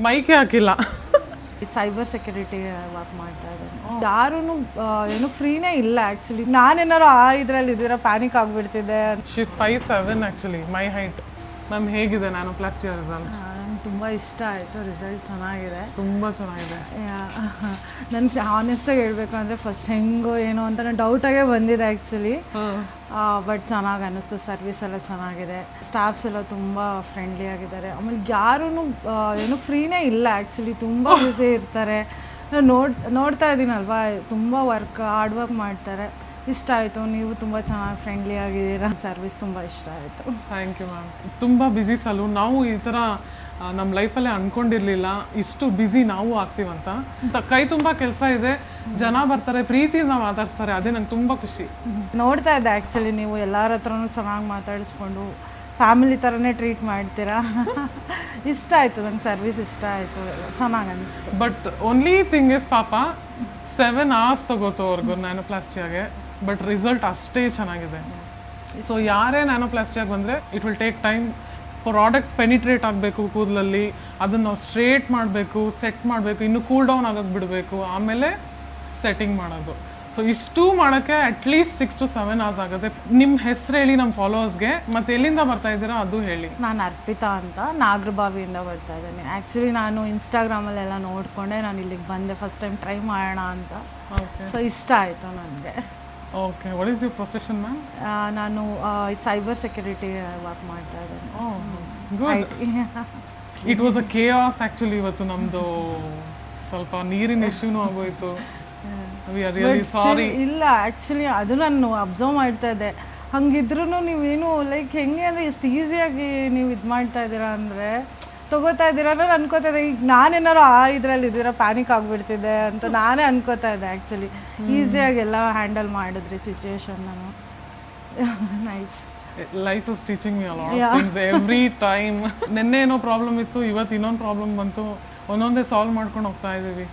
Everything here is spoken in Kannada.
ಮೈಕೆ ಹಾಕಿಲ್ಲ. ಸೈಬರ್ ಸೆಕ್ಯೂರಿಟಿ ವರ್ಕ್ ಮಾಡ್ತಾ ಇದ್ದೀನಿ. ಯಾರೂ ಏನು ಫ್ರೀನೇ ಇಲ್ಲ ಆ್ಯಕ್ಚುಲಿ. ನಾನೇನಾರು ಆ ಇದರಲ್ಲಿ ಇದ್ದೀರಾ ಪ್ಯಾನಿಕ್ ಆಗಿಬಿಡ್ತಿದ್ದೆ. She's 5'7" actually my height. Ma'am ಹೇಗಿದೆ ನ್ಯಾನೋಪ್ಲಾಸ್ಟಿಯ ರಿಸಲ್ಟ್? ನಂಗೆ ತುಂಬ ಇಷ್ಟ ಆಯಿತು, ರಿಸಲ್ಟ್ ಚೆನ್ನಾಗಿದೆ, ತುಂಬ ಚೆನ್ನಾಗಿದೆ. ನನಗೆ ಹಾನೆಸ್ಟಾಗಿ ಹೇಳ್ಬೇಕು ಅಂದರೆ ಫಸ್ಟ್ ಹೆಂಗೋ ಏನೋ ಅಂತ ನಾನು ಡೌಟಾಗೇ ಬಂದಿದೆ ಆ್ಯಕ್ಚುಲಿ. ಬಟ್ ಚೆನ್ನಾಗಿ ಅನ್ನಿಸ್ತು. ಸರ್ವಿಸ್ ಎಲ್ಲ ಚೆನ್ನಾಗಿದೆ, ಸ್ಟಾಫ್ಸ್ ಎಲ್ಲ ತುಂಬ ಫ್ರೆಂಡ್ಲಿ ಆಗಿದ್ದಾರೆ. ಆಮೇಲೆ ಯಾರೂ ಏನು ಫ್ರೀನೇ ಇಲ್ಲ ಆ್ಯಕ್ಚುಲಿ, ತುಂಬ ಬ್ಯುಸಿ ಇರ್ತಾರೆ. ನೋಡ್ತಾ ಇದ್ದೀನಲ್ವಾ, ತುಂಬ ಹಾರ್ಡ್ ವರ್ಕ್ ಮಾಡ್ತಾರೆ. ಇಷ್ಟ ಆಯಿತು. ನೀವು ತುಂಬ ಚೆನ್ನಾಗಿ ಫ್ರೆಂಡ್ಲಿ ಆಗಿದ್ದೀರಾ. ಸರ್ವಿಸ್ ತುಂಬ ಇಷ್ಟ ಆಯಿತು. Thank you ma'am. ತುಂಬ ಬ್ಯುಸಿ ಸಲೂನ್. ನಾವು ಈ ಥರ ನಮ್ಮ ಲೈಫಲ್ಲೇ ಅಂದ್ಕೊಂಡಿರಲಿಲ್ಲ ಇಷ್ಟು ಬ್ಯುಸಿ ನಾವು ಆಗ್ತೀವಂತ. ಕೈ ತುಂಬ ಕೆಲಸ ಇದೆ, ಜನ ಬರ್ತಾರೆ, ಪ್ರೀತಿಯಿಂದ ಮಾತಾಡ್ಸ್ತಾರೆ, ಅದೇ ನಂಗೆ ತುಂಬ ಖುಷಿ. ನೋಡ್ತಾ ಇದ್ದೆ ಆ್ಯಕ್ಚುಲಿ, ನೀವು ಎಲ್ಲರ ಹತ್ರನೂ ಚೆನ್ನಾಗಿ ಮಾತಾಡಿಸ್ಕೊಂಡು ಫ್ಯಾಮಿಲಿ ಥರನೇ ಟ್ರೀಟ್ ಮಾಡ್ತೀರಾ. ಇಷ್ಟ ಆಯಿತು ನಂಗೆ, ಸರ್ವಿಸ್ ಇಷ್ಟ ಆಯಿತು, ಚೆನ್ನಾಗಿ ಅನಿಸ್ತು. ಬಟ್ ಓನ್ಲಿ ಥಿಂಗ್ ಇಸ್ ಪಾಪ 7 hours ತಗೋತು ಅವ್ರಿಗೂ ನ್ಯಾನೋಪ್ಲಾಸ್ಟಿಯಾಗೆ. ಬಟ್ ರಿಸಲ್ಟ್ ಅಷ್ಟೇ ಚೆನ್ನಾಗಿದೆ. ಸೊ ಯಾರೇ ನ್ಯಾನೋಪ್ಲಾಸ್ಟಿಯಾಗಿ ಬಂದರೆ it will take time. Product penetrate ಆಗಬೇಕು ಕೂದಲಲ್ಲಿ, ಅದನ್ನು ನಾವು ಸ್ಟ್ರೇಟ್ ಮಾಡಬೇಕು, ಸೆಟ್ ಮಾಡಬೇಕು, ಇನ್ನು ಕೂಲ್ ಡೌನ್ ಆಗೋಕ್ಕೆ ಬಿಡಬೇಕು, ಆಮೇಲೆ ಸೆಟ್ಟಿಂಗ್ ಮಾಡೋದು. ಸೊ ಇಷ್ಟು ಮಾಡೋಕ್ಕೆ ಅಟ್ಲೀಸ್ಟ್ 6 to 7 hours ಆಗುತ್ತೆ. ನಿಮ್ಮ ಹೆಸರು ಹೇಳಿ ನಮ್ಮ ಫಾಲೋವರ್ಸ್ಗೆ, ಮತ್ತು ಎಲ್ಲಿಂದ ಬರ್ತಾ ಇದ್ದೀರಾ ಅದು ಹೇಳಿ. ನಾನು ಅರ್ಪಿತಾ ಅಂತ ನಾಗರಬಾವಿಯಿಂದ ಬರ್ತಾ ಇದ್ದೀನಿ. ಆ್ಯಕ್ಚುಲಿ ನಾನು ಇನ್ಸ್ಟಾಗ್ರಾಮಲ್ಲೆಲ್ಲ ನೋಡಿಕೊಂಡೆ ನಾನು ಇಲ್ಲಿಗೆ ಬಂದೆ, ಫಸ್ಟ್ ಟೈಮ್ ಟ್ರೈ ಮಾಡೋಣ ಅಂತ. ಸೊ ಇಷ್ಟ ಆಯಿತು ನನಗೆ. Okay, what is your profession ma'am? ನಾನು ಸೈಬರ್ ಸೆಕ್ಯೂರಿಟಿ ವರ್ಕ್ ಮಾಡ್ತಾ ಇದ್ದೀನಿ. Good. It was a chaos actually. ಇವತ್ತು ನಮ್ಮದು ಸ್ವಲ್ಪ ನೀರಿನ ಇಶ್ಯೂನೂ ಆಗೋಯಿತು. We are really sorry. ಇಲ್ಲ ಆ್ಯಕ್ಚುಲಿ ಅದು ನಾನು ಅಬ್ಸರ್ವ್ ಮಾಡ್ತಾ ಇದ್ದೆ. ಹಂಗಿದ್ರೂ ನೀವೇನು ಲೈಕ್ ಹೆಂಗೆ ಅಂದರೆ ಎಷ್ಟು ಈಸಿಯಾಗಿ ನೀವು ಇದು ಮಾಡ್ತಾ ಇದ್ದೀರಾ ಅಂದರೆ ತೊಗೋತಾ ಇದ್ದೀರಾ ಅನ್ನೋದು ಅನ್ಕೋತಾ ಇದ್ದೆ. ಈಗ ನಾನೇನಾರು ಆ ಇದರಲ್ಲಿ ಇದ್ದೀರಾ ಪ್ಯಾನಿಕ್ ಆಗಿಬಿಡ್ತಿದ್ದೆ ಅಂತ ನಾನೇ ಅನ್ಕೋತಾ ಇದ್ದೆ. ಆ್ಯಕ್ಚುಲಿ ಈಸಿಯಾಗಿ ಎಲ್ಲ ಹ್ಯಾಂಡಲ್ ಮಾಡಿದ್ರಿ ಸಿಚುವೇಶನ್. ನಾನು nice. Life is teaching me a lot of things every time. ನೆನ್ನೆ ಏನೋ ಪ್ರಾಬ್ಲಮ್ ಇತ್ತು, ಇವತ್ತು ಇನ್ನೊಂದು ಪ್ರಾಬ್ಲಮ್ ಬಂತು, ಒಂದೊಂದೇ ಸಾಲ್ವ್ ಮಾಡ್ಕೊಂಡು ಹೋಗ್ತಾ ಇದ್ದೀವಿ.